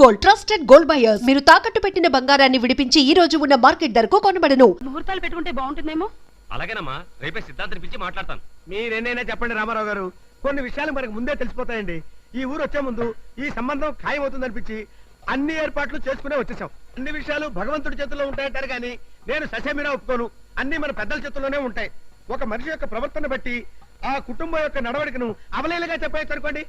Gold trusted gold buyers. మీరు తాకట్టు పెట్టిన బంగారాన్ని విడిపించి ఈ రోజు ఉన్న మార్కెట్ ధరకు కొనబడను. ముహూర్తాలు పెట్టుకుంటే బాగుంటుందేమో. అలాగేనమ్మా, రేపే సిద్ధాంతం పిలిచి మాట్లాడతాను. మీరేనైనా చెప్పండి రామారావు గారు, కొన్ని విషయాలు మనకు ముందే తెలిసిపోతాయండి. ఈ ఊరు వచ్చే ముందు ఈ సంబంధం ఖాయమవుతుందనిపించి అన్ని ఏర్పాట్లు చేసుకునే వచ్చేసాం. అన్ని విషయాలు భగవంతుడి చేతుల్లో ఉంటాయంటారు కానీ నేను ససేమిరా ఒప్పుకోను. అన్ని మన పెద్దల చేతుల్లోనే ఉంటాయి. ఒక మనిషి యొక్క ప్రవర్తన బట్టి ఆ కుటుంబం యొక్క నడవడికను అవలేలుగా చెప్పేయచ్చు అనుకోండి.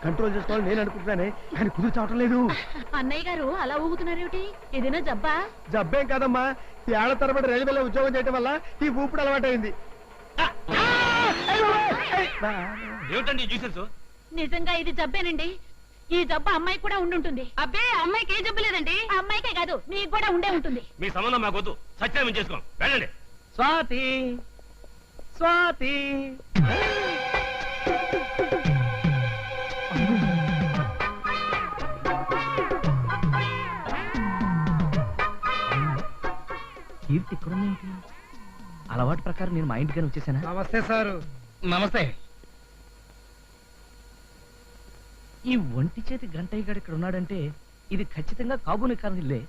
కంట్రోల్ చేసుకోవాలి నేను అనుకుంటున్నానే, కానీ కుదురు చావటం లేదు. అన్నయ్య గారు అలా ఊగుతున్నారేమిటి? ఏదైనా జబ్బా? జబ్బేం కాదమ్మా, ఈ ఏళ్ల తరబడి రైల్వేలో ఉద్యోగం చేయడం వల్ల ఈ ఊపిడి అలవాటైంది. నిజంగా ఇది జబ్బేనండి. ఈ జబ్బు అమ్మాయి కూడా ఉండుంటుంది. అబ్బే, అమ్మాయికి ఏ జబ్బు లేదండి. అమ్మాయికే కాదు, మీకు కూడా ఉండే ఉంటుంది. మీ సంబంధం మాకొద్దు, సత్యాన్ని చేసుకోం. వెళ్ళండి. స్వాతి స్వాతి కీర్తి ఇక్కడుందేంటి? అలవాటు ప్రకారం నేను మా ఇంటికని వచ్చేసానా? నమస్తే సారు. నమస్తే. ఈ ఒంటి చేతి గంటయ్య గారు ఇక్కడ ఉన్నాడంటే ఇది ఖచ్చితంగా కాబూని కారణిల్లే.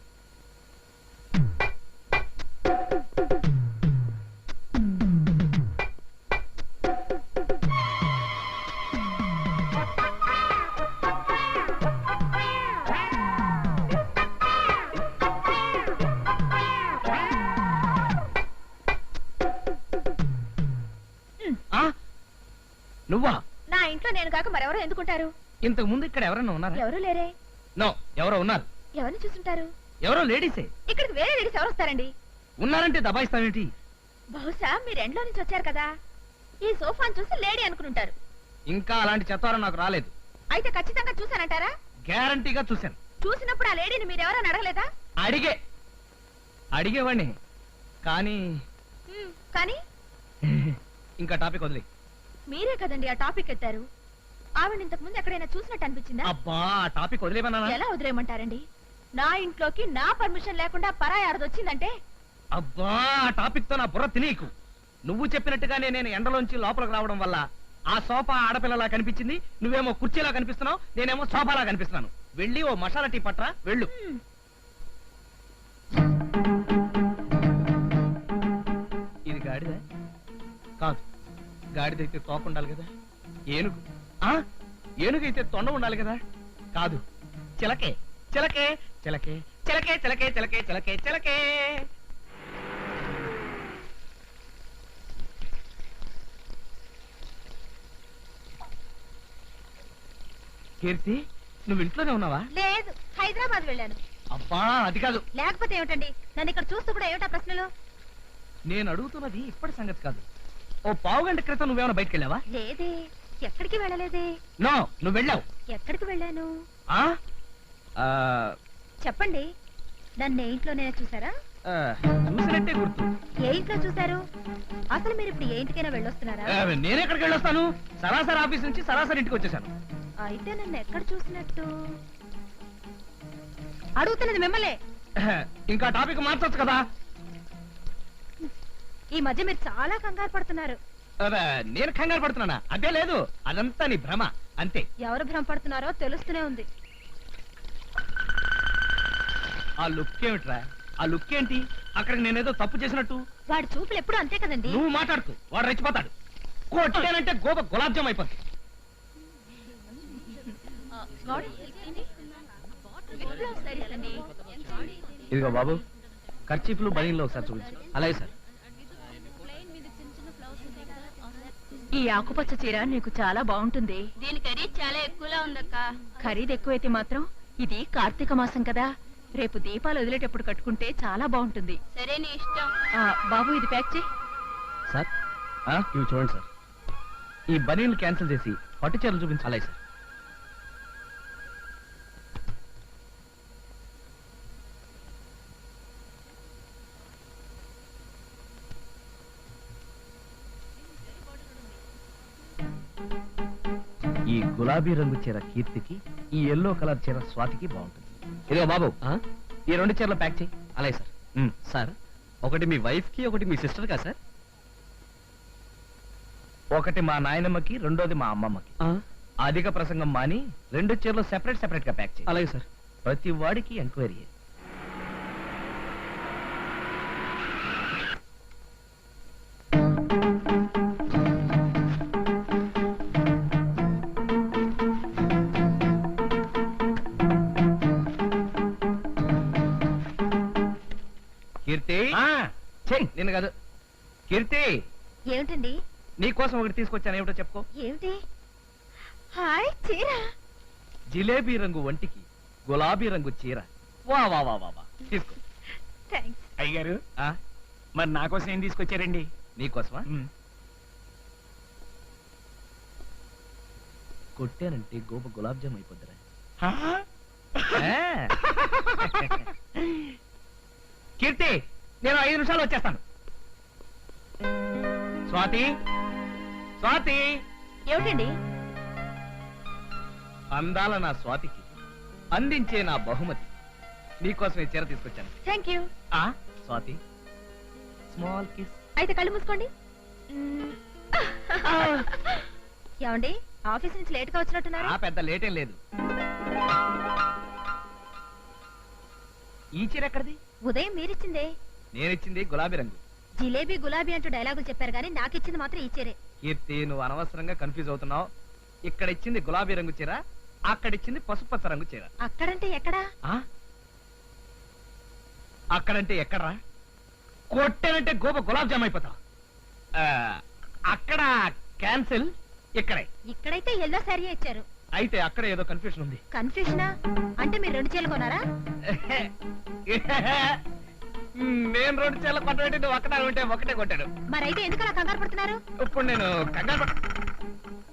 నువ్వా? నా ఇంట్లో నేను కాక మరెవరో ఎందుకుంటారు? ఇంతకు ముందు ఇక్కడ ఎవరన్నా ఉన్నారా? ఎవరు లేరే. నో, ఎవరో ఉన్నారు. ఎవరిని చూస్తుంటారు? ఎవరో లేడీసే. ఇక్కడికి వేరే లేడీస్ ఎవరు వస్తారండి? ఉన్నారంటే దబాయిస్తావేంటి? బహుశా మీరు ఎండ్లో నుంచి వచ్చారు కదా, ఈ సోఫాను చూసి లేడీ అనుకుంటారు. ఇంకా అలాంటి చెత్తారం నాకు రాలేదు. అయితే ఖచ్చితంగా చూసానంటారా? గ్యారంటీగా చూశాను. చూసినప్పుడు ఆ లేడీని మీరెవరని అడగలేదా? అడిగేవాడిని కానీ కానీ ఇంకా టాపిక్ వదిలే. మీరే కదండి ఆ టాపిక్ ఎత్తారు. ఆవిడ ఇంతకు ముందు ఎక్కడైనా చూసినట్టు అనిపించిందా? అబ్బా, ఆ టాపిక్ వదిలేమన్నా? ఎలా వదిలేయమంటారండి? నా ఇంట్లోకి నా పర్మిషన్ లేకుండా పరాయి ఆడది వచ్చిందంటే? అబ్బా, ఆ టాపిక్ తో నా బుర్ర తినీకు. నువ్వు చెప్పినట్టుగానే నేను ఎండలోంచి లోపలికి రావడం వల్ల ఆ సోఫా ఆడపిల్లలా కనిపించింది. నువ్వేమో కుర్చీలా కనిపిస్తున్నావు, నేనేమో సోఫాలా కనిపిస్తున్నాను. వెళ్ళి ఓ మసాలా టీ పట్రా, వెళ్ళు. ఇది గాడిద కాదు. గాడిదైతే తోక ఉండాలి కదా. ఏనుగు ఏనుగైతే తొండ ఉండాలి కదా. కాదు, చిలకే చిలకే చిలకే చిలకే చిలకే చిలకే చిలకే చిలకే. కీర్తి, నువ్వు ఇంట్లోనే ఉన్నావా? లేదు, హైదరాబాద్ వెళ్ళాను. అబ్బా, అది కాదు. లేకపోతే ఏమిటండి? నన్ను ఇక్కడ చూస్తూ కూడా ఏమిటా ప్రశ్నలు? నేను అడుగుతున్నది ఇప్పటి సంగతి కాదు. ఓ పావుగంట క్రితం నువ్వేమైనా బయటకు వెళ్ళావా? లేదే, ఎక్కడికి వెళ్ళలేదే. నో, నువ్వు వెళ్ళావు. ఎక్కడికి వెళ్ళాను? చెప్పండి. నన్ను ఏ ఇంట్లోనే చూసారా? చూసినట్టే గుర్తు. ఏ ఇంట్లో చూసారు? అసలు మీరు ఇప్పుడు ఏ ఇంటికైనా వెళ్ళొస్తున్నారా? నేను ఎక్కడికి వెళ్ళొస్తాను? సరాసరి ఆఫీస్ నుంచి సరాసరి ఇంటికి వచ్చేసాను. అయితే నన్ను ఎక్కడ చూసినట్టు? అడుగుతున్నది మిమ్మల్ని. ఇంకా టాపిక్ మార్చొచ్చు కదా. ఈ మధ్య మీరు చాలా కంగారు పడుతున్నారు. నేను కంగారు పడుతున్నానా? అదే లేదు, అదంతా నీ భ్రమ అంతే. ఎవరు భ్రమ పడుతున్నారో తెలుస్తూనే ఉంది. ఆ లుక్ ఏమిట్రా? ఆ లుక్ ఏంటి? అక్కడికి నేనేదో తప్పు చేసినట్టు. వాడి చూపులు ఎప్పుడు అంతే కదండి. నువ్వు మాట్లాడుతూ వాడు రెచ్చిపోతాడు. కొట్టానంటే గోప గులాబ్ జామ్ అయిపోతుంది. ఇదిగో బాబు, ఖర్చీఫ్లు బనీన్లో ఒకసారి చూపించు. అలాగే సార్. ఈ ఆకుపచ్చ చీర నీకు చాలా బాగుంటుంది. దీని ఖరీదు చాలా ఎక్కువలా ఉందక్క. ఖరీదు ఎక్కువైతే మాత్రం ఇది కార్తీక మాసం కదా, రేపు దీపాలు వదిలేటప్పుడు కట్టుకుంటే చాలా బాగుంటుంది. సరే, నీ ఇష్టం. బాబు, ఇది ప్యాక్ చేయి. సార్, ఇవి చూడండి సార్. ఈ బనీన్లు క్యాన్సిల్ చేసి పట్టు చీరలు చూపించాలి సార్. ఈ గులాబీ రంగు చీర కీర్తికి, ఈ ఎల్లో కలర్ చీర స్వాతికి బాగుంటుంది. ఇదిగో బాబు, ఈ 2 చీరలు ప్యాక్ చేయి. అలాగే సార్. సార్, ఒకటి మీ వైఫ్ కి, ఒకటి మీ సిస్టర్ కా సార్? ఒకటి మా నాయనమ్మకి, రెండోది మా అమ్మమ్మకి. అధిక ప్రసంగం మాని 2 చీరలు సెపరేట్ గా ప్యాక్ చేయి. అలాగే సార్. ప్రతి వాడికి ఎంక్వైరీ. కీర్తి, చెయ్యి. నిన్ను కాదు కీర్తి, ఏమిటండి? నీకోసం ఒకటి తీసుకొచ్చాను. ఏమిటో చెప్పుకో. ఏమిటి? హాయ్ చీర. జిలేబీ రంగు వంటికి గులాబీ రంగు చీర. వా వా వా వా వా. తీసుకో. థ్యాంక్స్. అయ్యగారు, ఆ, మరి నా కోసం ఏం తీసుకొచ్చారండి? నీకోసమా? కొట్టానంటే గోప గులాబ్ జామ్ అయిపోద్దిరా. హా? ఆ. కీర్తి, నేను 5 నిమిషాలు వచ్చేస్తాను. స్వాతి, స్వాతి, ఏమిటండి? అందాల నా స్వాతికి అందించే నా బహుమతి. నీకోసమే చీర తీసుకొచ్చాను. Thank you. ఆ స్వాతి, స్మాల్ కిస్. అయితే కళ్ళు మూసుకోండి. ఏమండి, ఆఫీస్ నుంచి లేట్ గా వచ్చినట్టున్నారు? ఆ పెద్ద లేటేం లేదు. ఈ చీర ఎక్కడిది? ఉదయం మీరిచ్చిందే. నేనిచ్చింది గులాబీ రంగు. జిలేబీ గులాబీ అంటూ డైలాగులు చెప్పారు కానీ నాకు ఇచ్చింది మాత్రం ఈ చీరే. కీర్తి, నువ్వు అనవసరంగా కన్ఫ్యూజ్ అవుతున్నావు. ఇక్కడ ఇచ్చింది గులాబీ రంగు చీర, అక్కడ ఇచ్చింది పసుపచ్చ రంగు చీర. అక్కడంటే ఎక్కడా? ఆ? అక్కడంటే ఎక్కడరా? కొట్టానంటే గోప గులాబ్ జామ్ అయిపోతావు. ఆ, అక్కడ క్యాన్సిల్, ఇక్కడే. ఇక్కడైతే ఎల్లో శారీ ఇచ్చారు. అయితే అక్కడ ఏదో కన్ఫ్యూషన్ ఉంది. కన్ఫ్యూషనా? అంటే మీరు 2 చీరలు కొన్నారా? నేను 2 చీరలు కొట్టబెట్టి నువ్వు ఒక్కటే ఉంటే ఒకటే కొట్టాడు. మరైతే ఎందుకు అలా కంగారు పడుతున్నారు? ఇప్పుడు నేను కంగారు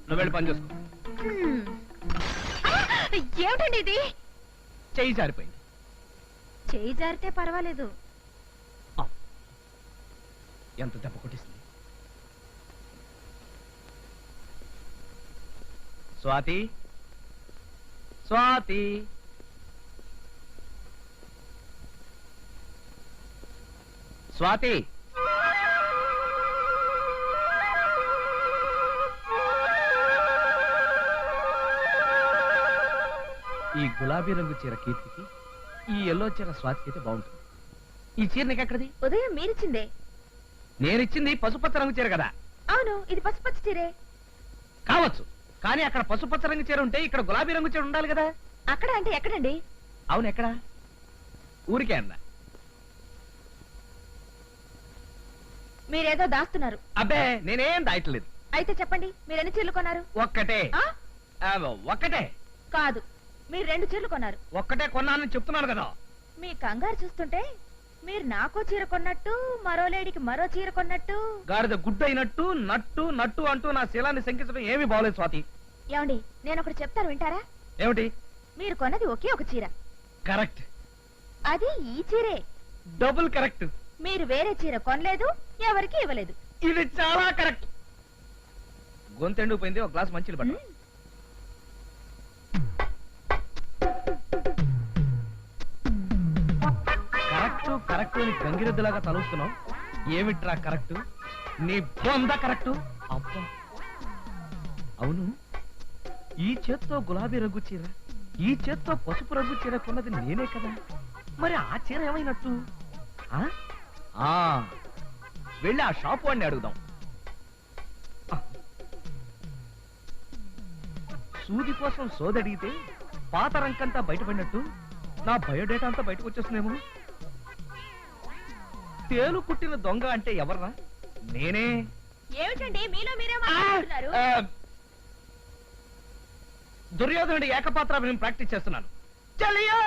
నువ్వు వెళ్ళి పని చూసుకో. హ్మ్. ఆ! ఏమిటండి ఇది? చెయ్యి జారిపోయింది. చేయి జారితే పర్వాలేదు. ఎంత దెబ్బ కొట్టిస్తుంది. స్వాతి, స్వాతి, స్వాతి. ఈ గులాబీ రంగు చీర కీర్తికి, ఈ ఎల్లో చీర స్వాతికి అయితే బాగుంటుంది. ఈ చీర నీకు ఎక్కడిది? ఉదయం మీరిచ్చిందే. నేనిచ్చింది పసుపచ్చ రంగు చీర కదా. అవును, ఇది పసుపచ్చ చీరే. కావచ్చు, కానీ అక్కడ పసుపచ్చ రంగు చీర ఉంటే ఇక్కడ గులాబీ రంగు చీర ఉండాలి కదా. అక్కడ అంటే ఎక్కడండి? అవును, ఎక్కడ? ఊరికే అన్నా. మీరేదో దాస్తున్నారు. అబ్బే, నేనేం దాయట్లేదు. అయితే చెప్పండి, మీరు ఎన్ని చీరలు కొన్నారు? ఒక్కటే. ఆ? ఒక్కటే. కాదు, మీరు 2 చీరలు కొన్నారు. ఒక్కటే కొన్నానని చెప్తున్నాను కదా. మీ కంగారు చూస్తుంటే మీరు నాకో చీర కొన్నట్టు, మరో లేడీకి మరో చీర కొన్నట్టు. గాడిద గుడ్డు అయినట్టు నట్టు నట్టు అంటూ నా శీలాన్ని శంకించడం ఏమీ బాగోలేదు స్వాతి. ఏమండి, నేను ఒకటి చెప్తాను, వింటారా? ఏమిటి? మీరు కొన్నది ఒకే ఒక చీర. కరెక్ట్. అది ఈ చీరే. Double correct. మీరు వేరే చీర కొనలేదు, ఎవరికి ఇవ్వలేదు. ఇది చాలా కరెక్ట్. గొంతెండిపోయింది, ఒక గ్లాస్ మంచిది పట్టు. కరెక్ట్ కరెక్ట్ అని గంగిరెద్దులాగా తలుస్తున్నావు. ఏమిట్రా కరెక్ట్? నీ బొంద కరెక్ట్. అబ్బా, అవును, ఈ చేత్తో గులాబీ రంగు చీర, ఈ చేత్తో పసుపు రంగు చీర కొన్నది నేనే కదా. మరి ఆ చీర ఏమైనట్టు? ఆ? ఆ, వెళ్ళి ఆ షాపు వాడిని అడుగుదాం. సూది కోసం సోదడిగితే పాత రంకంతా బయటపడినట్టు నా బయోడేటా అంతా బయటకు వచ్చేస్తుందేమో. తేలు కుట్టిన దొంగ అంటే ఎవర్రా? నేనే. ఏమిటండి మీలో మీరే మాట్లాడుతున్నారు? దుర్యోధనుడి ఏకపాత్రాభినయం ప్రాక్టీస్ చేస్తున్నాను. చలియా!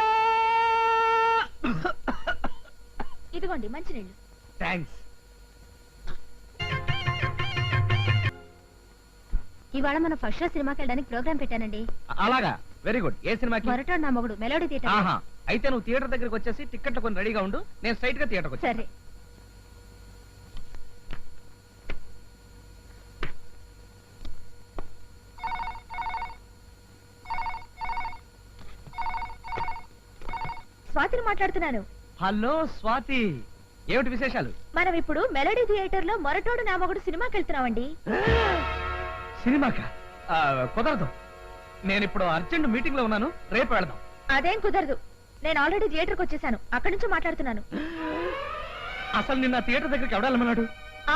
ఇదిగోండి మంచినీళ్ళు. థ్యాంక్స్. ఇవాళ మన ఫస్ట్ షో సినిమాకి వెళ్ళడానికి ప్రోగ్రామ్ పెట్టానండి. అలాగా, వెరీ గుడ్. ఏ సినిమాకి? మొరటోడు నా మొగుడు, మెలోడీ థియేటర్. ఆహా, అయితే నువ్వు థియేటర్ దగ్గరికి వచ్చేసి టికెట్లు కొని రెడీగా ఉండు. నేను స్ట్రైట్ గా థియేటర్కి వచ్చా. సరే. స్వాతిని మాట్లాడుతున్నాను. హలో స్వాతి, ఏమిటి విశేషాలు? మనం ఇప్పుడు మెలోడీ థియేటర్ లో మొరటోడు నా మొగుడు సినిమాకి వెళ్తున్నామండి. సినిమాకా? కుదరదు. నేను ఇప్పుడు అర్జెంట్ మీటింగ్ లో ఉన్నాను, రేపు వెళదాం. అదేం కుదరదు. నేను ఆల్రెడీ థియేటర్కి వచ్చేసాను, అక్కడి నుంచి మాట్లాడుతున్నాను. అసలు నిన్న థియేటర్ దగ్గరికి ఎవడాలన్నాడు?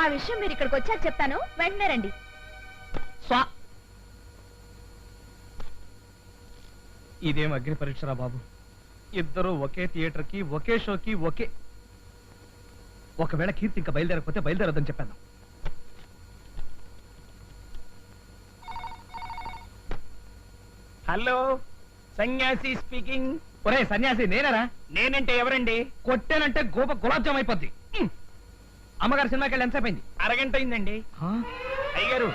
ఆ విషయం మీరు ఇక్కడికి వచ్చాక చెప్తాను, వెంటనే రండి. స్వా ఇదేం అగ్ని పరీక్షరా బాబు. ఇద్దరు ఒకే థియేటర్ కి, ఒకే షోకి, ఒకవేళ కీర్తి ఇంకా బయలుదేరకపోతే బయలుదేరొద్దని చెప్పాను. హలో, సన్యాసి స్పీకింగ్. ఒరే సన్యాసి, నేనరా? నేనంటే ఎవరండి? కొట్టానంటే గోప గులాబ్ జామ్ అయిపోద్ది. అమ్మగారు సినిమాకి వెళ్ళి ఎంతసేపు అయింది? అరగంట అయిందండి. అయ్యగారు,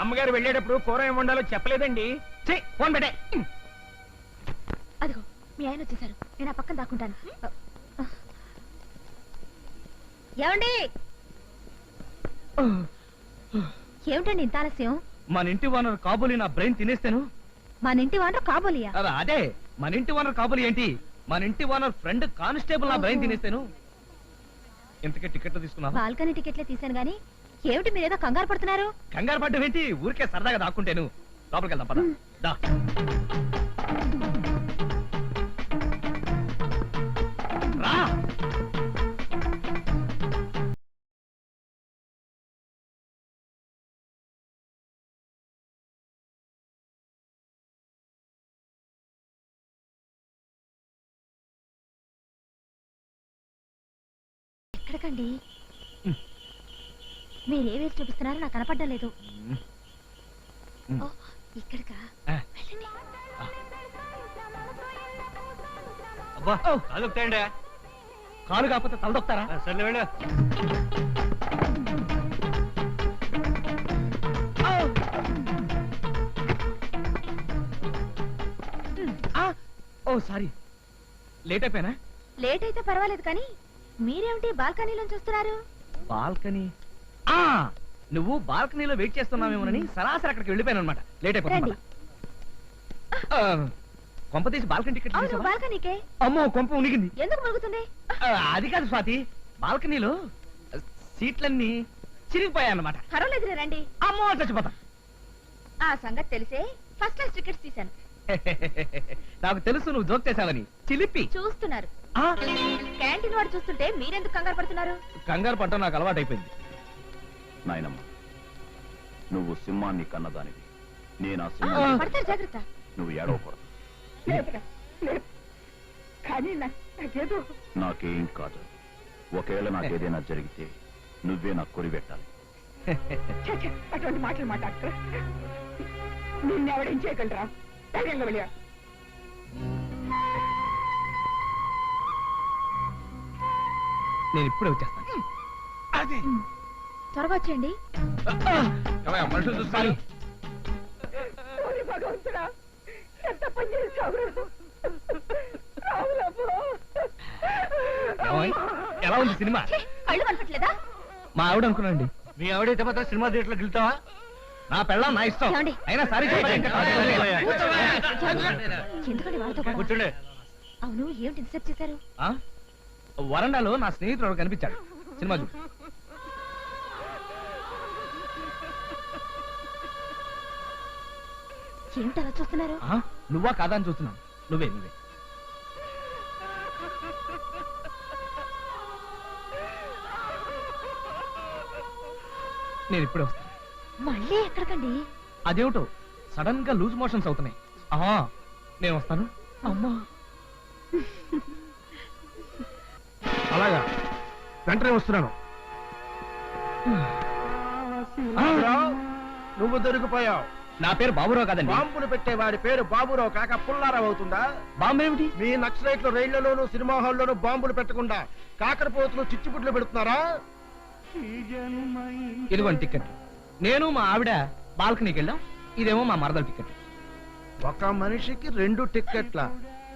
అమ్మగారు వెళ్ళేటప్పుడు కూర ఏం వండాలో చెప్పలేదండి. ఫోన్ పెట్టే. అదిగో మీ ఆయన వచ్చేసారు, నేను ఆ పక్కన దాక్కుంటాను. ఏమండి? ఏమిటండి ఇంత ఆలస్యం? మన ఇంటి ఓనర్ కాబోలి నా బ్రెయిన్ తినేస్తాను. మన ఇంటి వానరు కాబోలియా? అదే, మన ఇంటి ఓనర్ కాబోలి ఏంటి, మన ఇంటి ఓనర్ ఫ్రెండ్ కానిస్టేబుల్ నా బ్రెయిన్ తినేస్తాను. ఇంతకే టికెట్లు తీసుకున్నావా? బాల్కనీ టికెట్లే తీశాను గానీ ఏమిటి మీరేదో కంగారు పడుతున్నారు? కంగారు పడ్డం ఏంటి, ఊరికే సరదాగా దాక్కుంటేను. లోపలికి వెళ్దాం పద. దా. రా. ఎక్కడికండి? మీరే వేసి చూపిస్తున్నారో నాకు కనపడ్డం లేదు. ఓ, ఇక్కడికా? ఆ. వెళ్ళండి. అబ్బా, అదొక్తాయండి. కాలు కాకపోతే తలదొక్తారా? సర్లే వెళ్ళు. ఓ సారీ, లేట్ అయిపోయానా? లేట్ అయితే పర్వాలేదు కానీ మీరేమిటి బాల్కనీలోంచి చూస్తున్నారు? బాల్కనీ? నువ్వు బాల్కనీలో వెయిట్ చేస్తున్నావేమోనని సరాసరి అక్కడికి వెళ్ళిపోయాను అనమాట. లేట్ అయిపోయింది. రండి. కొంప తీసి బాల్కనీ టికెట్ అవును, తీసావా? బాల్కనీకే. అమ్మో, కొంప ఉనిగింది. ఎందుకు మురుగుతుంది? అది కాదు స్వాతి, బాల్కనీలో సీట్లన్నీ చిరిగిపోయాయన్నమాట. పర్వాలేదు రండి. అమ్మో, చచ్చిపోతా. ఆ సంగతి తెలిసే ఫస్ట్ క్లాస్ టికెట్స్ తీశాను. నాకు తెలుసు నువ్వు జోక్ చేసావని. చిలిపి చూస్తున్నారు. ఆ, క్యాంటీన్ వాడు చూస్తుంటే మీరెందుకు కంగారు పడుతున్నారు? కంగారు పట్టడం నాకు అలవాటు అయిపోయింది. నాయనమ్మ, నువ్వు సింహాన్ని కన్నదానివి. నేను ఆ ఆ, సింహాన్ని. పడతారు, జాగ్రత్త. నువ్వు ఏడవకూడదు. నాకేం కాదు. ఒకవేళ నాకేదైనా జరిగితే నువ్వే నాకు కొరిపెట్టాలి. అటువంటి మాటలు మాట్లాడుతూ నిన్నెవడేం చేయగలరా? ధైర్యంగా వెళ్ళా. నేను ఇప్పుడే వచ్చేస్తాను. అది త్వరగా వచ్చేయండి. మనుషులు చూస్తాను. భగవంతుడా, ఎంత పని చేశావు? ఎలా ఉంది సినిమా? ఛీ, కళ్ళు కనపట్లేదా? మా ఆవిడ అనుకున్నాండి. మీ ఆవిడైతే మాత్రం సినిమా థియేటర్లోకి వెళ్తావా? నా పెళ్ళం నా ఇష్టం. ఏమండి? అయినా సారీ చెప్పాలి. ఎందుకండి వాళ్ళతో గొడవ? కూర్చోండి. అవును, ఏమిటి ఇన్సెప్ట్ చేశారు? ఆ? వరండాలో నా స్నేహితుడు కనిపించాడు. సినిమా చూడు. ఏమిటి అలా చూస్తున్నారు? ఆ? నువ్వా కాదా అని చూస్తున్నాను. నువ్వే. నేను ఇప్పుడే వస్తాను. మళ్ళీ ఎక్కడికండి? అదేమిటో సడన్ గా లూజ్ మోషన్స్ అవుతున్నాయి. నేను వస్తాను. అమ్మా, అలాగా, వెంటనే వస్తున్నాను. నువ్వు దొరికిపోయావు. నా పేరు బాబురావు కాదండి. బాంబులు పెట్టేవాడి పేరు బాబురావు కాక పుల్లారావు అవుతుందా? బాంబు ఏమిటి? మీ నక్సలైట్లు రైళ్లలోనూ సినిమా హాల్లోనూ బాంబులు పెట్టకుండా కాకరపోతులు చిచ్చుపుట్లు పెడుతున్నారా? ఇదిగోండి టికెట్. నేను మా ఆవిడ బాల్కనీకి వెళ్ళాం. ఇదేమో మా మరదల టికెట్. ఒక మనిషికి 2 టిక్కెట్ల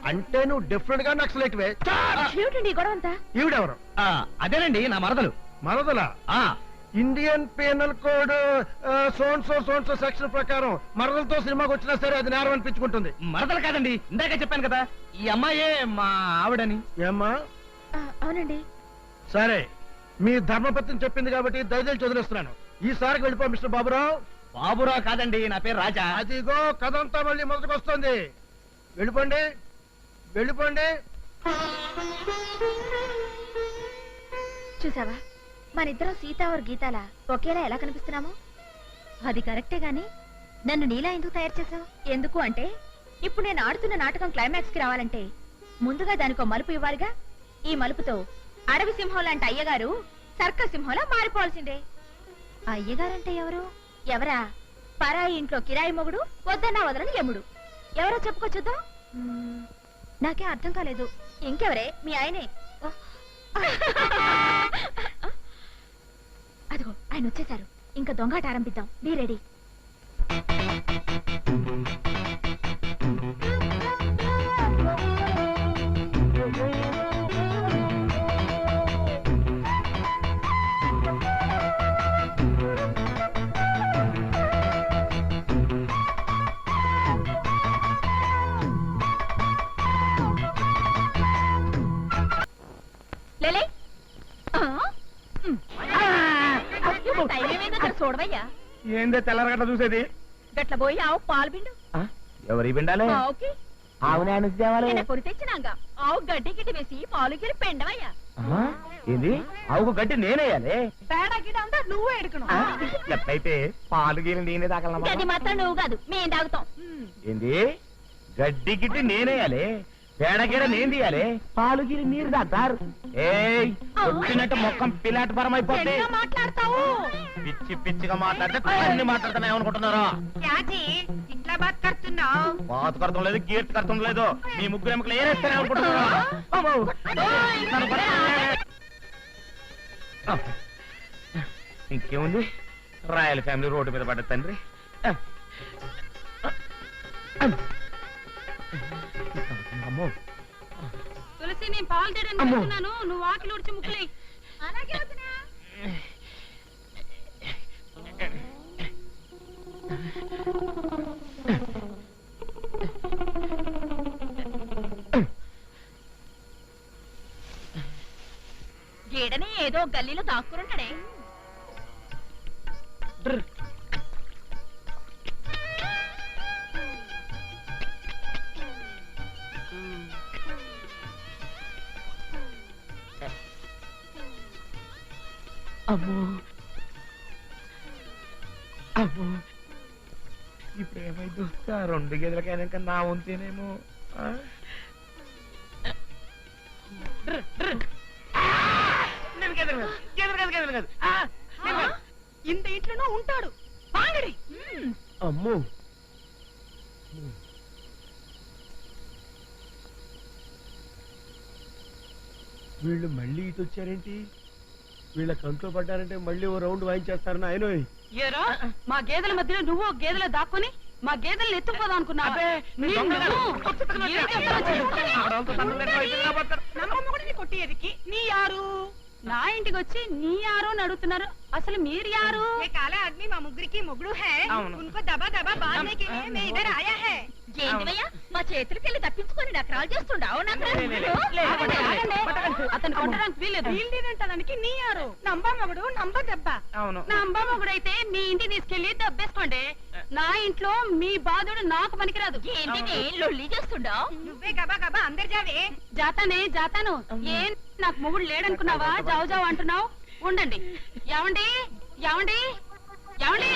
అంటే నువ్వు డిఫరెంట్ గా నక్సలైట్ వే. ఏమిటండి ఈ గొడవ అంతా? ఈవిడెవరు? అదేనండి నా మరదలు. మరదలా? ఆ ఇండియన్ పీనల్ కోడ్ సోన్సో సెక్షన్ ప్రకారం మరదలతో సినిమాకి వచ్చినా సరే అది నేరం అనిపించుకుంటుంది. మరదలు కాదండి, ఇందాక చెప్పాను కదా ఈ అమ్మాయే మా ఆవిడని. ఏమ్మా? అవునండి. సరే, మీ ధర్మపత్ని చెప్పింది కాబట్టి దయచేసి చదివిస్తున్నాను. ఈసారికి వెళ్ళిపో మిస్టర్ బాబురావు. బాబురావు కాదండి, నా పేరు రాజా. అదిగో కథంతా మళ్ళీ మొదటికి వస్తుంది. వెళ్ళిపోండి, వెళ్ళిపోండి. చూసావా, మనిద్దరం సీత और గీతాల ఒకేలా ఎలా కనిపిస్తున్నాము? అది కరెక్టే గాని నన్ను నీలా ఎందుకు తయారు చేసావు? ఎందుకు అంటే ఇప్పుడు నేను ఆడుతున్న నాటకం క్లైమాక్స్ కి రావాలంటే ముందుగా దానికో మలుపు ఇవ్వాలిగా. ఈ మలుపుతో అడవి సింహం లాంటి అయ్యగారు సర్కస్ సింహంలా మారిపోవాల్సిందే. అయ్యగారంటే ఎవరు? ఎవరా? పరాయి ఇంట్లో కిరాయి మొగుడు, వద్దన్నా వదలని యముడు. ఎవరో చెప్పుకో చూద్దాం. నాకే అర్థం కాలేదు. ఇంకెవరే? మీ ఆయనే. అదిగో ఆయన వచ్చేసారు. ఇంకా దొంగాట ఆరంభిద్దాం. Be ready. లేలే. చూడవయ్యా, ఏందే తెల్లరగట్ల చూసేది? గట్ల పోయి ఆవు పాలు పిండు. ఎవరి బిండాలే? ఆవుకి ఆవునే తేవాలి. పొడి తెచ్చినాక ఆవు గడ్డి గిడ్డి వేసి పాలు గిరి పెండవయ్యా. ఏంది? ఆవుకు గడ్డి నేనేయాలి? పేడ గిడ్డ అంతా నువ్వే ఎడుకును. ఎట్లయితే పాలు గీలు నేనే తాగలమా? అది మాత్రం నువ్వు కాదు, మేం తాగుతాం. ఏంది? గడ్డి గిడ్డి నేనేయాలి, పేడ గిడ నేను తీయాలి, పాలు గీలు నీరు తాగుతారు. ఏయ్, వచ్చినట్టు మొక్కం పిల్లాటి పరం అయిపోతే మాట్లాడతావు. పిచ్చి పిచ్చిగా మాట్లాడితే అన్ని మాట్లాడుతున్నా ఏమనుకుంటున్నారా? ఇట్లా బాత్ కడుతున్నావు. బాత్ కడతం లేదు, గీర్తి కడతం లేదు. మీ ముగ్గురు ఎముకలు ఏరేస్తానే అనుకుంటున్నారా? అమ్మో! నన్ను పట్టుకోండి. ఇంకేముంది, రాయల్ ఫ్యామిలీ రోడ్డు మీద పడ్డ తండ్రి. అమ్మో! తులసి, నేను పాలు తీయడానికి వెళ్తున్నాను. నువ్వు ఆకిలి ఉడిచి ముక్కులే. అలాగే వదినా. గీడని ఏదో గల్లీలో దాక్కురుంటాడే. అమ్మో అమ్మో, ఇప్పుడు ఏమైంది? రెండు గదులకైనాక నా ఉంటేనేమో. ఇంత ఇంట్లోనూ ఉంటాడు. వాంగడి. అమ్మో, వీళ్ళు మళ్ళీ ఇటు వచ్చారేంటి? వీళ్ళ కంట్లో పడ్డారంటే మళ్ళీ ఓ రౌండ్ వాయించేస్తారని ఆయన. ఏరా, మా గేదెల మధ్యలో నువ్వు గేదెల దాక్కుని మా గేదెల్ని ఎత్తుకుపోదాం అనుకున్నావా? కొట్టేదికి నీ యారు? నా ఇంటికి వచ్చి నీ యారు అని అడుగుతున్నారు. అసలు మీరు యారు? ఆదమీ మా ముగ్గురికి మొగుడు హై. ఉनको దబా దబా బాధనే కే లియే మే ఇధర్ ఆయా హై. ఏంటివయ్యా, మా చేతులకెళ్ళి తప్పించుకొని నకరాలు చేస్తుండావు. అతను కొట్టడానికి వీల్లేదు. వీల్లేదంటానికి నీ యారు? నంబ మొగుడు, నంబ దెబ్బ. నంబ మొగుడు అయితే మీ ఇంటికి తీసుకెళ్లి దెబ్బేసుకోండి. నా ఇంట్లో మీ బాధుడు నాకు పనికిరాదు. ఏంటి లొల్లి చేస్తుండావు? నువ్వే గబా గబా అందరు జావే. జాతాను. ఏం నాకు మొగుడు లేడనుకున్నావా? జావు జావు అంటున్నావు. ఉండండి. ఏమండి ఏమండి ఏమండి?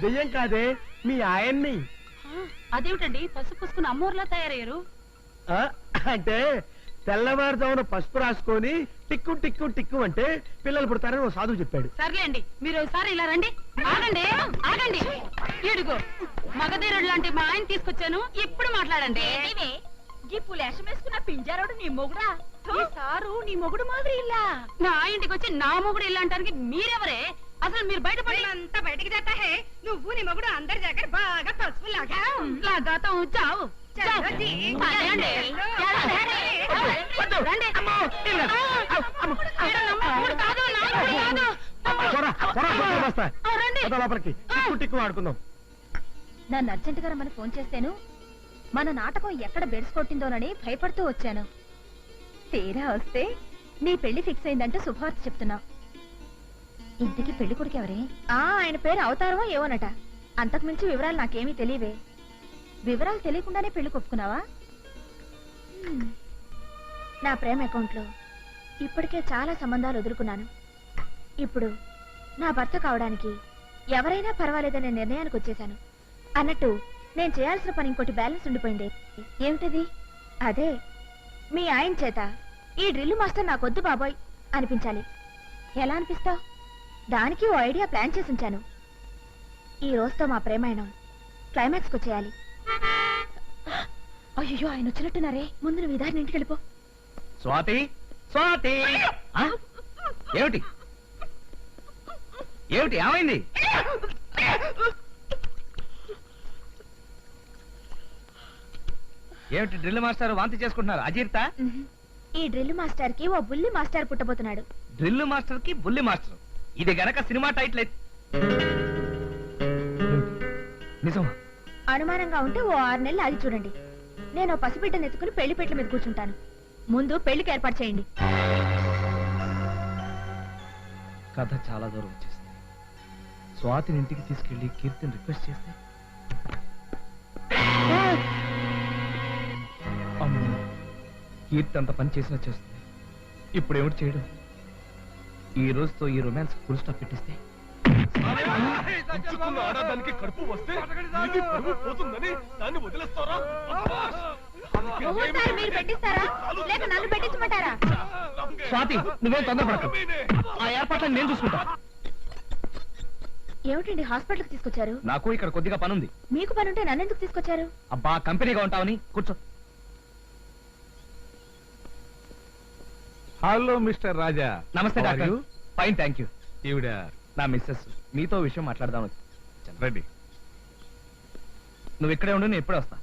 దెయ్యం కాదే, మీ ఆయన్ని. అదేమిటండి పసుపు పూసుకుని అమ్మోర్లా తయారయ్యారు? అంటే తెల్లవారుజామున పసుపు రాసుకొని టిక్కు టిక్కు టిక్కు అంటే పిల్లలు పుడతారని ఓ సాధువు చెప్పాడు. సర్లేండి, మీరు ఒకసారి ఇలా రండి. ఆగండి. ఇడుగో మగధీరుడు లాంటి మా ఆయన తీసుకొచ్చాను. ఇప్పుడు మాట్లాడండి. ఇప్పుడు లేషం వేసుకున్న పింజారోడు నీ మొగుడా? సారు నీ మొగుడు మాదిరి ఇల్లా. నా ఇంటికి వచ్చి నా మొగుడు ఇల్లా అంటానికి మీరెవరే? అసలు మీరు బయటపడి అంతా బయటికి జాతా హే. నువ్వు నీ మొగుడు అందరి దగ్గర బాగా పసుపు లాగా లాగాతం చావు. లోపలికి టిక్కు ఆడుకుందాం. నన్ను అర్జెంట్ గా రమ్మని ఫోన్ చేస్తేను మన నాటకం ఎక్కడ బెడ్స్ కొట్టిందోనని భయపడుతూ వచ్చాను. తీరా వస్తే నీ పెళ్లి ఫిక్స్ అయిందంటే శుభవార్త చెప్తున్నావు. ఇంతకీ పెళ్లి కొడుకు ఎవరే? ఆయన పేరు అవతారమో ఏవోనట. అంతకు మించి వివరాలు నాకేమీ తెలియవే. వివరాలు తెలియకుండానే పెళ్లి కొప్పుకున్నావా? నా ప్రేమ అకౌంట్లో ఇప్పటికే చాలా సంబంధాలు వదులుకున్నాను. ఇప్పుడు నా భర్త కావడానికి ఎవరైనా పర్వాలేదనే నిర్ణయానికి వచ్చేశాను. అన్నట్టు నేను చేయాల్సిన పని ఇంకోటి బ్యాలెన్స్ ఉండిపోయింది. ఏమిటది? అదే మీ ఆయన చేత ఈ డ్రిల్ మాస్టర్ నాకొద్దు బాబోయ్ అనిపించాలి. ఎలా అనిపిస్తావు? దానికి ఓ ఐడియా ప్లాన్ చేసి ఉంచాను. ఈ రోజుతో మా ప్రేమాయణం క్లైమాక్స్కి వచ్చేయాలి. అయ్యో, ఆయన వచ్చినట్టున్నారే. ముందు నువ్వు ఇదారిని ఇంటికి వెళ్ళిపో. స్వాతి, స్వాతి, ఏమిటి ఏమిటి ఏమైంది? ఏమిటి డ్రిల్ మాస్టర్ వాంతి చేసుకుంటున్నారు? అజీర్తా? ఈ డ్రిల్ మాస్టర్ కి ఓ బుల్లి మాస్టర్ పుట్టబోతున్నాడు. డ్రిల్ మాస్టర్ కి బుల్లి మాస్టర్, ఇది గనక సినిమా టైటిల్ అయితే నిజమా? అనుమానంగా ఉంటే ఓ 6 నెలలు ఆగి చూడండి. నేను పసిబిడ్డను ఎత్తుకుని పెళ్లి పెట్ల మీద కూర్చుంటాను. ముందు పెళ్లికి ఏర్పాటు చేయండి. కథ చాలా దూరం వచ్చేసింది. స్వాతిని ఇంటికి తీసుకెళ్లి కీర్తిని రిక్వెస్ట్ చేస్తే అమ్మో, కీర్తి అంత పని చేసినా చేస్తుంది. ఇప్పుడు ఏమిటి చేయడం? ఈ రోజుతో ఈ రొమాన్స్ ఫుల్ స్టాప్ పెట్టిస్తే ఆడదానికి కడుపు వస్తే ఇది పరువు పోతుందని దాన్ని వదిలేస్తారా? మీరు పెట్టిస్తారా లేక నన్ను పెట్టించమంటారా? స్వాతి, నువ్వేం తొందరపడకు. ఆ ఏర్పాట్లను నేను చూసుకుంటా. ఏమిటండి హాస్పిటల్కి తీసుకొచ్చారు? నాకు ఇక్కడ కొద్దిగా పనుంది. మీకు పనుంటే నన్నెందుకు తీసుకొచ్చారు? అబ్బా, కంపెనీగా ఉంటావని. కూర్చో. హలో మిస్టర్ రాజా. నమస్తే డాక్టర్. Fine, thank you. ఈవిడ నా మిస్సెస్. మీతో విషయం మాట్లాడదాం. రెడ్డి, నువ్వు ఇక్కడే ఉండు, నేను ఇప్పుడే వస్తా.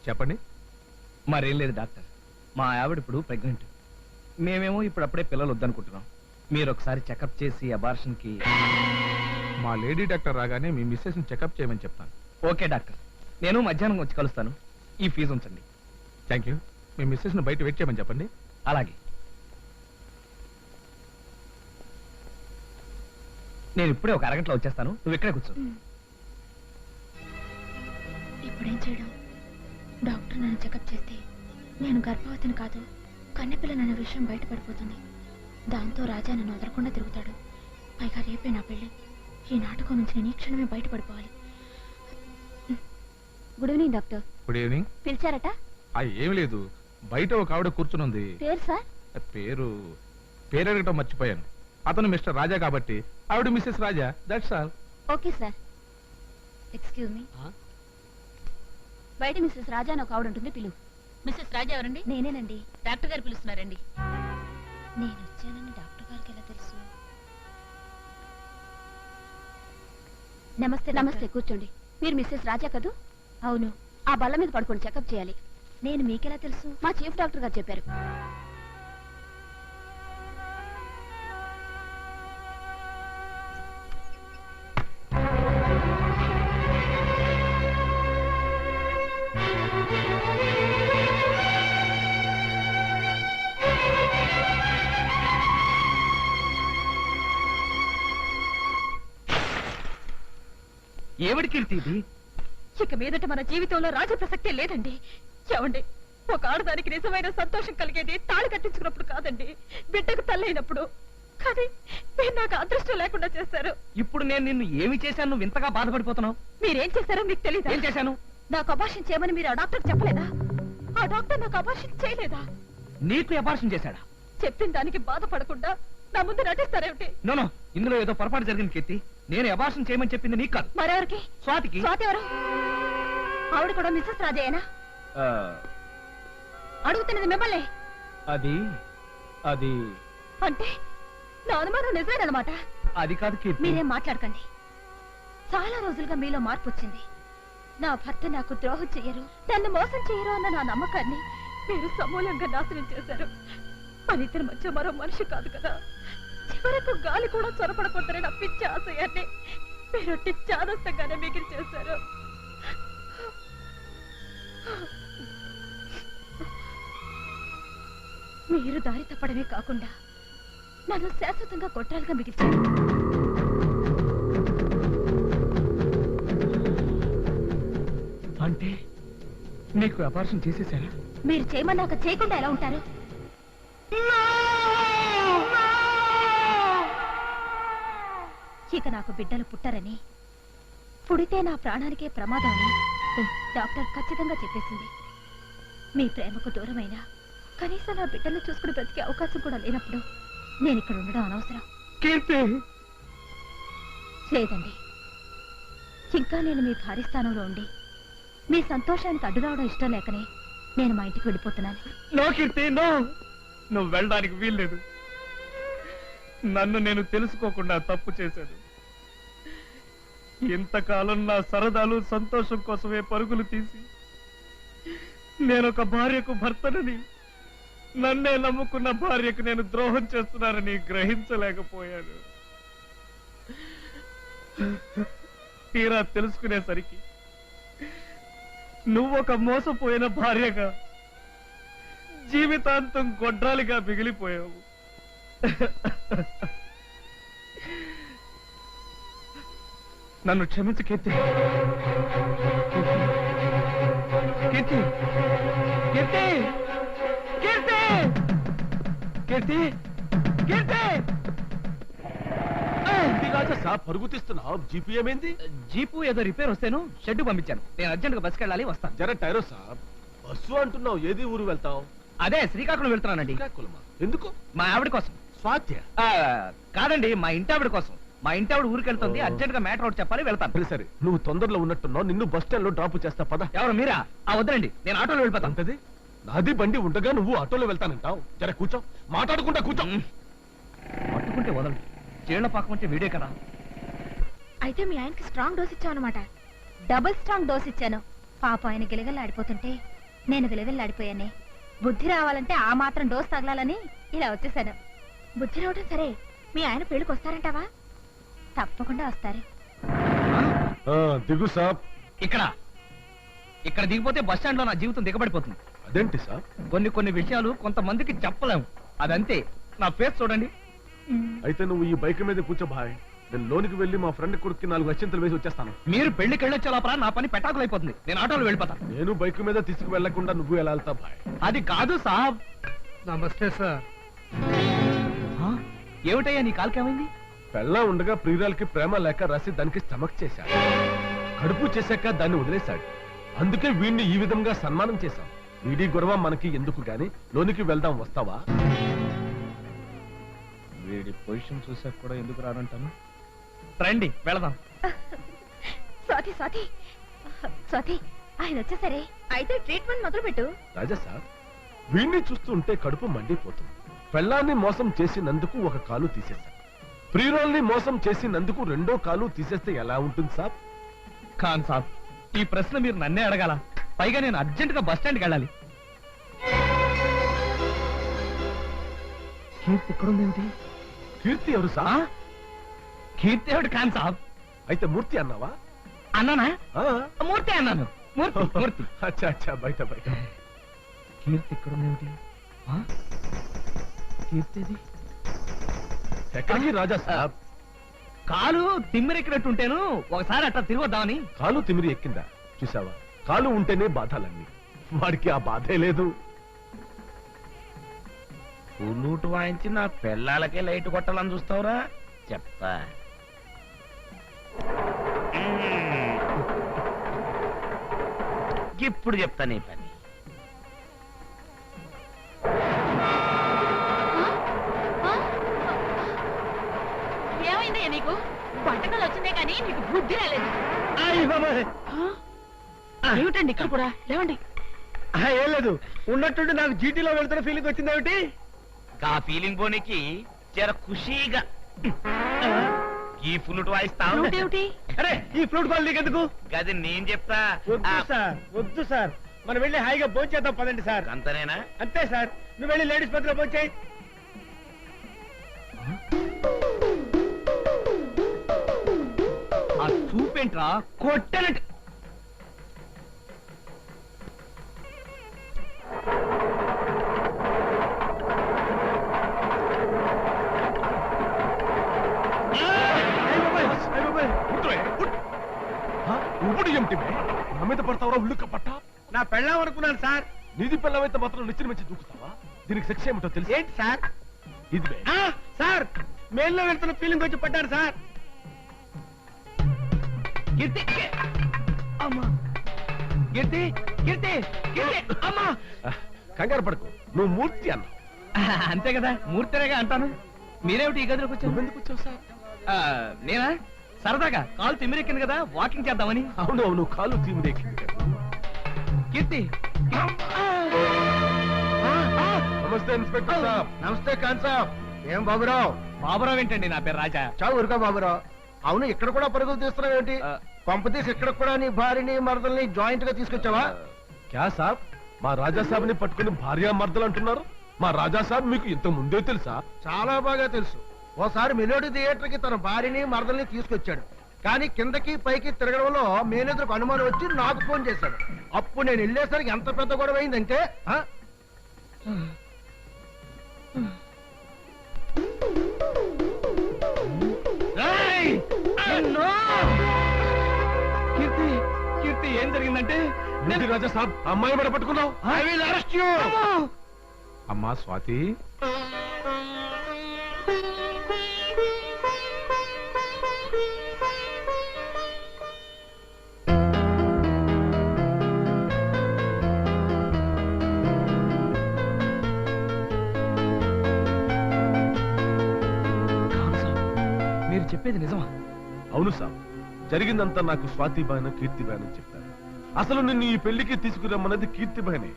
చెప్పండి. మరేం లేదు డాక్టర్, మా ఆవిడ ఇప్పుడు ప్రెగ్నెంట్. మేమేమో ఇప్పుడు అప్పుడే పిల్లలు వద్దనుకుంటున్నాం. మీరు ఒకసారి చెకప్ చేసి అబార్షన్ కి. మా లేడీ డాక్టర్ రాగానే మీ మిస్సెస్ ని చెకప్ చేయమని చెప్తాను. ఓకే డాక్టర్, నేను మధ్యాహ్నం వచ్చి కలుస్తాను. ఈ ఫీజు ఉంచండి. Thank you. మీ మిస్సెస్ ని బయట వెయిట్ చేయమని చెప్పండి. అలాగే. నేను ఇప్పుడే ఒక అరగంటలో వచ్చేస్తాను. నువ్వు ఇక్కడే కూర్చో. ఇప్పుడేం చేయడం? డాక్టర్ నన్ను చెకప్ చేస్తే నేను గర్భవతిని కాదు, కన్నెపిల్లనన్న విషయం బయటపడిపోతుంది. దాంతో రాజా నన్ను వదలకుండా తిరుగుతాడు. పైగా రేపే నా పెళ్లి. ఈ నాటకం నుంచి నేను ఈ క్షణమే బయటపడిపోవాలి. Good evening doctor. Good evening. పిలిచారట? ఏమి లేదు, బయట ఒక ఆవిడ కూర్చునుంది. పేరు సార్? పేరు అడగటం మర్చిపోయాను. అతను మిస్టర్ రాజా కాబట్టి ఆవిడ missus Raja. That's all. Okay sir. Excuse me. బయట మిస్సెస్ రాజా అని ఒక ఆవిడ ఉంటుంది, పిలువు. మిస్సెస్ రాజా ఎవరండి? నేనేనండి. డాక్టర్ గారు పిలుస్తున్నారండి. నేను వచ్చానని డాక్టర్ గారికి ఎలా తెలుసు? నమస్తే. నమస్తే, కూర్చోండి. మీరు మిస్సెస్ రాజా కదూ? అవును. ఆ బల్ల మీద పడుకొని చెకప్ చేయాలి. నేను మీకెలా తెలుసు? మా చీఫ్ డాక్టర్ గారు చెప్పారు. ఏమిటి కీర్తి ఇది? ఇక మీదట మన జీవితంలో రాజ ప్రసక్తే లేదండి. ఏమండి, ఒక ఆడదానికి నిజమైన సంతోషం కలిగేది తాళి కట్టించుకున్నప్పుడు కాదండి, బిడ్డకు తల్లైనప్పుడు. కానీ మీరు నాకు అదృష్టం లేకుండా చేశారు. ఇప్పుడు నేను నిన్ను ఏమి చేశాను నువ్వు ఇంతగా బాధపడిపోతున్నావు? మీరేం చేశారో మీకు తెలియదు. ఏం చేశాను? నాకు అబార్షన్ చేయమని మీరు ఆ డాక్టర్ చెప్పలేదా? ఆ డాక్టర్ నాకు అబార్షన్ చేయలేదా? నీకు అబార్షన్ చేశాడా? చెప్పిన దానికి బాధపడకుండా నా ముందు నటిస్తారేమిటి? నో, ఇందులో ఏదో పొరపాటు జరిగింది కీర్తి. నేను అబార్షన్ చేయమని చెప్పింది నీకు కాదు, మరెవరికి? స్వాతికి. స్వాతి ఎవరు? ఆవిడ కూడా మిస్సెస్ రాజేనా? అడుగుతున్నది మిమ్మల్ని. అది అది అంటే నా అనుమానం నిజమేనమాట. అది కాదు కీర్తి. మీరేం మాట్లాడకండి. చాలా రోజులుగా మీలో మార్పు వచ్చింది. నా భర్త నాకు ద్రోహం చెయ్యరు, నన్ను మోసం చేయరు అన్న నా నమ్మకాన్ని మీరు సమూలంగా నాశనం చేశారు. మన ఇద్దరి మధ్య మరో మనిషి కాదు కదా, చివరకు గాలి కూడా చొరపడకూడదని నా పిచ్చి ఆశయాన్ని మీరొట్టి చాదస్తంగానే మిగిలి చేశారు. మీరు దారి తప్పడమే కాకుండా నన్ను శాశ్వతంగా కొట్టాలుగా మిగిల్చారు. అంటే నీకు అపార్షన్ చేసేసారా? మీరు చేయమన్నాక చేయకుండా ఎలా ఉంటారు? ఇక నాకు బిడ్డలు పుట్టరని, పుడితే నా ప్రాణానికే ప్రమాదం అని డాక్టర్ ఖచ్చితంగా చెప్పేసింది. మీ ప్రేమకు దూరమైనా కనీసం నా బిడ్డలను చూసుకుని బ్రతికే అవకాశం కూడా లేనప్పుడు నేను ఇక్కడ ఉండడం అనవసరం. లేదండి, ఇంకా నేను మీ భారీ స్థానంలో ఉండి మీ సంతోషానికి అడ్డు రావడం ఇష్టం లేకనే నేను మా ఇంటికి వెళ్ళిపోతున్నాను. నో కీర్తి, నో, నువ్వు వెళ్ళడానికి వీల్లేదు. నన్ను నేను తెలుసుకోకుండా తప్పు చేశాను. ఇంతకాలం నా సరదాలు సంతోషం కోసమే పరుగులు తీసి నేనొక భార్యకు భర్తనని, నన్నే నమ్ముకున్న భార్యకు నేను ద్రోహం చేస్తున్నానని గ్రహించలేకపోయాను. తీరా తెలుసుకునేసరికి నువ్వొక మోసపోయిన భార్యగా జీవితాంతం గొడ్రాలిగా మిగిలిపోయావు. నన్ను క్షమించు కీర్తి. కీర్తి, కీర్తి, కీర్తి, కీర్తి, కీర్తి. పరుగు తీస్తున్నావు, జీపీ ఏమైంది? జీపు ఏదో రిపేర్ వస్తేను షెడ్ పంపించాను. నేను అర్జెంట్ గా బస్కి వెళ్ళాలి, వస్తాను. జర టైరో సాబ్, బస్సు అంటున్నావు, ఏది ఊరు వెళ్తావు? అదే శ్రీకాకుళం వెళ్తున్నానండి. శ్రీకాకుళమా? ఎందుకు? మా ఆవిడ కోసం. స్వాత్య? కాదండి, మా ఇంటి ఆవిడ కోసం. మా ఇంటి ఆవిడ ఊరికి వెళ్తుంది, అర్జెంట్ గా మ్యాటర్ ఒకటి చెప్పాలి, వెళ్తాను. సరే, నువ్వు తొందరలో ఉన్నట్టున్నావు, నిన్ను బస్ స్టాండ్ లో డ్రాప్ చేస్తా పద. ఎవరు మీరా? వద్దండి, నేను ఆటోలో వెళ్ళిపోతాను. అంతది నాది బండి ఉండగా నువ్వు ఆటోలో వెళ్తానంటావు. జర కూర్చో, మాట్లాడుకుంటా కూర్చో. పట్టుకుంటే వదలండి, చీళ్ల పాకం అంటే వీడే కదా. అయితే మీ ఆయనకి స్ట్రాంగ్ డోస్ ఇచ్చావు అనమాట. డబుల్ స్ట్రాంగ్ డోస్ ఇచ్చాను. పాప ఆయన గిలగల్లాడిపోతుంటే నేను గిలగల్లాడిపోయానే. బుద్ధి రావాలంటే ఆ మాత్రం డోస్ తగలాలని ఇలా వచ్చేసాను. బుద్ధి రావడం సరే, మీ ఆయన పెళ్లికి వస్తారంటావా? తప్పకుండా వస్తారు. దిగు సాబ్. ఇక్కడ దిగిపోతే బస్ స్టాండ్ లో నా జీవితం దిగబడిపోతుంది. అదేంటి సాబ్? కొన్ని విషయాలు కొంతమందికి చెప్పలేము, అదంతే. నా ఫేస్ చూడండి. అయితే నువ్వు ఈ బైక్ మీద కూర్చో భాయ్, నేను లోనికి వెళ్ళి మా ఫ్రెండ్ కొడుకు 4 అత్యంతలు వేసి వచ్చేస్తాను. మీరు పెళ్లికి వెళ్ళొచ్చే లోపల నా పని పెటాకులు అయిపోతుంది. నేను ఆటోలో వెళ్ళిపోతాను. నేను బైక్ మీద తీసుకు వెళ్లకుండా నువ్వు ఎలా వెళ్తావు భాయ్? అది కాదు సాబ్. నమస్తే సార్. ఏమిటయ్యా నీ కాలుకేమైంది? పెళ్ళ ఉండగా ప్రియురాలకి ప్రేమ లేక రాసి దానికి స్టమక్ చేశాడు. కడుపు చేశాక దాన్ని వదిలేశాడు. అందుకే వీడిని ఈ విధంగా సన్మానం చేశాం. వీడి గొడవ మనకి ఎందుకు గాని, లోనికి వెళ్దాం, వస్తావా? వీడి పొజిషన్ చూసాక కూడా ఎందుకు రానంటాను. రండి వెళదాం. స్వాతి, స్వాతి, స్వాతి, ఆయన వచ్చేసరే. అయితే ట్రీట్మెంట్ మొదలు పెట్టు. రాజా సార్, వీడిని చూస్తుంటే కడుపు మండిపోతుంది. పెళ్ళాన్ని మోసం చేసినందుకు ఒక కాలు తీసేశాం. ప్రియురాల్ని మోసం చేసినందుకు 2వ కాలు తీసేస్తే ఎలా ఉంటుంది సాబ్? ఖాన్ సాబ్, ఈ ప్రశ్న మీరు నన్నే అడగాల. పైగా నేను అర్జెంట్ గా బస్ స్టాండ్కి వెళ్ళాలి. కీర్తి ఎక్కడుందేమిటి? కీర్తి ఎవరు సాబ్? కీర్తి ఎవడు ఖాన్ సాబ్? అయితే మూర్తి అన్నావా? అన్నానా? మూర్తి అన్నాను. మూర్తి. అచ్చా అచ్చా, బయట బయట. కీర్తి ఎక్కడుందేమిటి? కీర్తిది ఎక్కడికి రాజా సాబ్? కాలు తిమ్మిరెక్కినట్టుంటేను ఒకసారి అట్లా తిరిగొద్దామని. కాలు తిమిరి ఎక్కిందా? చూసావా, కాలు ఉంటేనే బాధలన్నీ. వాడికి ఆ బాధే లేదు. పుల్లూటు వాయించి నా పిల్లలకే లైట్ కొట్టాలని చూస్తావురా? చెప్తా. ఇప్పుడు చెప్తా నీ పని. ఏమైందయ్యా నీకు? వంటకాలు వచ్చిందే కానీ నీకు బుద్ధి రాలేదు. ఏమిటండి ఇక్కడ కూడా? లేవండి. ఏం లేదు, ఉన్నట్టుండి నాకు జీటీలో వెళ్తున్న ఫీలింగ్ వచ్చిందేమిటి? ఆ ఫీలింగ్ పోనీకి జర ఖుషీగా ఈ ఫ్లూట్ వాయిస్తావు. అరే, ఈ ఫ్లూట్ కాల్ నీకెందుకు? గది నేను చెప్తా. వద్దు సార్, మనం వెళ్ళి హాయిగా భోంచేద్దాం పదండి సార్. అంతనేనా? అంతే సార్, నువ్వు వెళ్ళి లేడీస్ పత్రిక భోంచేయి. కొడతావేంట్రా? కొట్టనంటే ఇప్పుడు ఏమిటి నా మీద పడతావరా? ఉళ్ళుక్క పట్ట నా పెళ్ళాం అనుకున్నాను సార్. నీది పిల్లవైతే మాత్రం నిచ్చిన మంచి దూకుతావా? దీనికి శిక్ష ఏమిటో తెలుసు? ఏంటి సార్? ఇది సార్ మేల్లో వెళ్తున్న ఫీలింగ్ వచ్చి పడ్డారు సార్. కీర్తి అమ్మా, కీర్తి కీర్తి కీర్తి అమ్మా. కంగారు పడకు, నువ్వు మూర్తి అన్నావు. అంతే కదా, మూర్తిరేగా అంటాను. మీరేమిటి ఈ గదిలోకి వచ్చారు? ఎందుకు వచ్చావు సార్? నేనా సరదాగా కాలు తిమ్మిరెక్కింది కదా, వాకింగ్ చేద్దామని. అవును అవును, కాలు తీమిరెక్కింది కదా. కీర్తి నమస్తే ఇన్స్పెక్టర్ సాబ్. నమస్తే ఖాన్ సాబ్. ఏం బాబురావు? బాబురావు ఏంటండి, నా పేరు రాజా. చావు ఊరుకో బాబురావు. అవును, ఇక్కడ కూడా పరుగులు తీస్తున్నావు ఏంటి? పంపతీసి ఇక్కడ కూడా నీ భార్యని మరదల్ని జాయింట్ గా తీసుకొచ్చావా? క్యా సాబ్, మా రాజా సాబ్ ని పట్టుకుని భార్యా మర్దలు అంటున్నారు? మా రాజా సాబ్ మీకు ఇంత ముందే తెలుసా? చాలా బాగా తెలుసు. ఓసారి మెలోడీ థియేటర్ కి తన భార్యని మరదల్ని తీసుకొచ్చాడు. కానీ కిందకి పైకి తిరగడంలో మేనేజర్కు అనుమానం వచ్చి నాకు ఫోన్ చేశాడు. అప్పుడు నేను వెళ్ళేసరికి ఎంత పెద్ద గొడవ అయిందంటే కీర్తి కీర్తి ఏం జరిగిందంటే, ఏంటి రాజా సాబ్, అమ్మాయి మీద పట్టుకున్నావు? I will arrest you. అమ్మా స్వాతి, మీరు చెప్పేది నిజమా? అవును సాబ్, జరిగిందంతా నాకు స్వాతి బాయన కీర్తి బాయన చెప్పారు. అసలు నిన్ను ఈ పెళ్లికి తీసుకురమ్మన్నది కీర్తి బాయనే.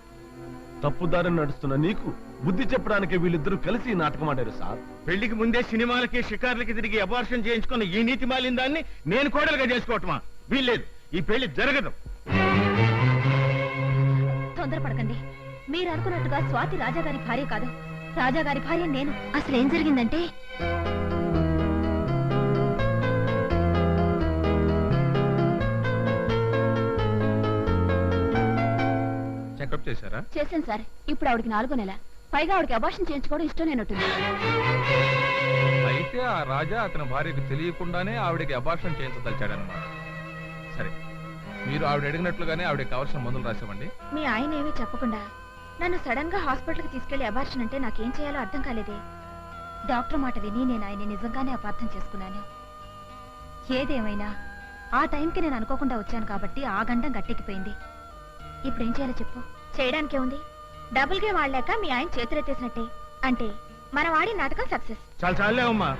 తప్పుదారిని నడుస్తున్న నీకు బుద్ధి చెప్పడానికి వీళ్ళిద్దరూ కలిసి ఈ నాటకం ఆడారు సార్. పెళ్లికి ముందే సినిమాలకి షికార్లకి తిరిగి అబార్షన్ చేయించుకున్న ఈ నీతి మాలిన దాన్ని నేను కోడలుగా చేసుకోవటమా? వీల్లేదు, ఈ పెళ్లి జరగదు. తొందరపడకండి. మీరు అనుకున్నట్టుగా స్వాతి రాజాగారి భార్య కాదు. రాజాగారి భార్య నేను. అసలు ఏం జరిగిందంటే, చెకప్ చేశారా? చేశాను సార్. ఇప్పుడు ఆవిడకి 4వ నెల. పైగా ఆవిడకి అబార్షన్ చేయించుకోవడం ఇష్టం లేనట్టుంది. అయితే ఆ రాజా అతని భార్యకు తెలియకుండానే ఆవిడకి అబార్షన్ చేయించదలిచాడనమాట. సరే, మీరు ఆవిడ అడిగినట్లుగానే ఆవిడకి కావాల్సిన మందులు రాసామండి. మీ ఆయన ఏమీ చెప్పకుండా నన్ను సడన్ గా హాస్పిటల్కి తీసుకెళ్లి అబార్షన్ అంటే నాకేం చేయాలో అర్థం కాలేదే. డాక్టర్ మాట విని నేను ఆయన నిజంగానే అపార్థం చేసుకున్నాను. ఏదేమైనా ఆ టైంకి నేను అనుకోకుండా వచ్చాను కాబట్టి ఆ గండం గట్టెక్కిపోయింది. ఇప్పుడేం చేయాలో చెప్పు. చేయడానికే ఉంది. డబుల్ గేమ్ ఆడలేక మీ ఆయన చేతులెత్తేసినట్టే. అంటే మనం ఆడి నాటకం సక్సెస్. చాలా చాలే అమ్మా.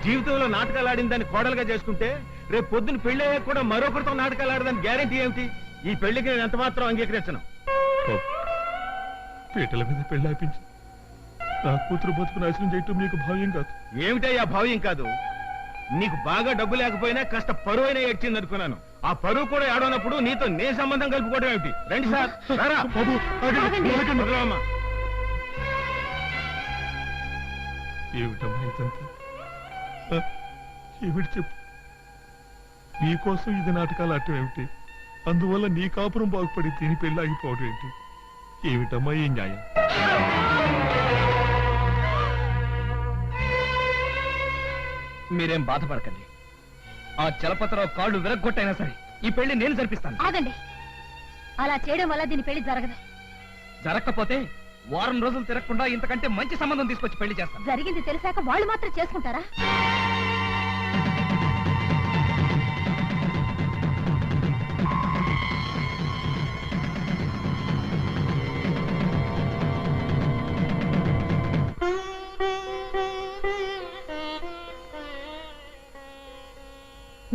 జీవితంలో నాటకాలు ఆడిన దాన్ని కోడలుగా చేసుకుంటే రేపు పొద్దున పెళ్లి అయ్యాక కూడా మరొకరితో నాటకాలు ఆడదాని గ్యారెంటీ ఏమిటి? ఈ పెళ్లికి నేను ఎంత మాత్రం అంగీకరించను. పీటల మీద పెళ్లి అయిపించి నా కూతురు బతుకు నాశనం చేయటం నీకు భావ్యం కాదు. ఏమిటయ్యా భావ్యం కాదు? నీకు బాగా డబ్బు లేకపోయినా కాస్త పరువు అయినా ఏడ్చింది అనుకున్నాను. ఆ పరువు కూడా ఏడవనప్పుడు నీతో నే సంబంధం కలుపుకోవడం ఏమిటి? రండి సార్, రారా. వదలవమ్మా. ఏమిటమ్మా ఇదంతా? ఏమిటి చెప్పు. నీకోసం ఇది నాటకాలు ఆడటం ఏమిటి? అందువల్ల నీ కాపురం బాగుపడి దీని పెళ్లి ఆగిపోవడం ఏంటి? ఏమిటమ్మా ఈ న్యాయం? మీరేం బాధపడకండి. ఆ చలపతిరావు కాళ్ళు విరగ్గొట్టైనా సరే ఈ పెళ్లి నేను జరిపిస్తాను. ఆగండి. అలా చేయడం వల్ల దీని పెళ్లి జరగదు. జరగకపోతే వారం రోజులు తిరగకుండా ఇంతకంటే మంచి సంబంధం తీసుకొచ్చి పెళ్లి చేస్తాను. జరిగింది తెలిసాక వాళ్ళు మాత్రం చేసుకుంటారా?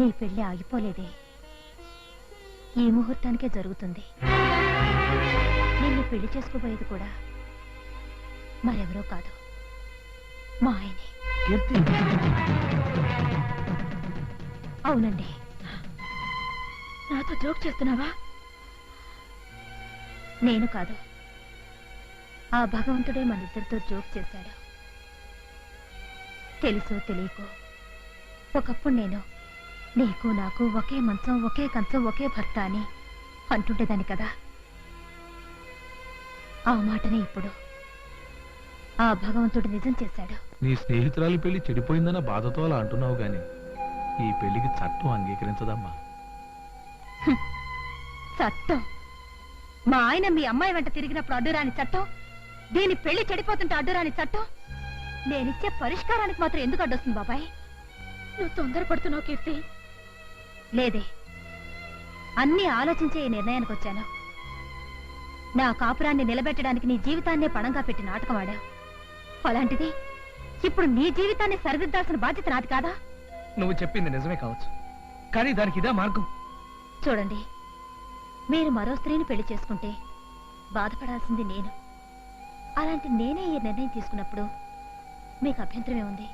నీ పెళ్లి ఆగిపోలేదే. ఈ ముహూర్తానికే జరుగుతుంది. నిన్ను పెళ్లి చేసుకోబోయేది కూడా మరెవరో కాదు, మా ఆయనే. కీర్తి, అవునండి. నాతో జోక్ చేస్తున్నావా? నేను కాదు, ఆ భగవంతుడే మనిద్దరితో జోక్ చేశాడు. తెలుసో తెలియకో ఒకప్పుడు నేను నీకు నాకు ఒకే మంచం ఒకే కంచం ఒకే భర్త అని అంటుండేదాన్ని కదా. ఆ మాటనే ఇప్పుడు ఆ భగవంతుడు నిజం చేశాడు. నీ స్నేహితురాలి పెళ్లి చెడిపోయిందన్న బాధతో అలా అంటున్నావు గాని ఈ పెళ్లికి చట్టం అంగీకరించదమ్మా. చట్టం? మా ఆయన మీ అమ్మాయి వెంట తిరిగినప్పుడు అడ్డురాని చట్టం, దీని పెళ్లి చెడిపోతుంటే అడ్డురాని చట్టం, నేనిచ్చే పరిష్కారానికి మాత్రం ఎందుకు అడ్డొస్తుంది బాబాయ్? నువ్వు తొందరపడుతున్నావు కీర్తి. లేదే, అన్నీ ఆలోచించే ఈ నిర్ణయానికి వచ్చాను. నా కాపురాన్ని నిలబెట్టడానికి నీ జీవితాన్నే పణంగా పెట్టి నాటకం ఆడావు. అలాంటిది ఇప్పుడు నీ జీవితాన్ని సరిదిద్దాల్సిన బాధ్యత నాది కాదా? నువ్వు చెప్పింది నిజమే కావచ్చు, కానీ దానికి ఇదే మార్గం. చూడండి, మీరు మరో స్త్రీని పెళ్లి చేసుకుంటే బాధపడాల్సింది నేను. అలాంటి నేనే ఈ నిర్ణయం తీసుకున్నప్పుడు మీకు అభ్యంతరమే ఉంది?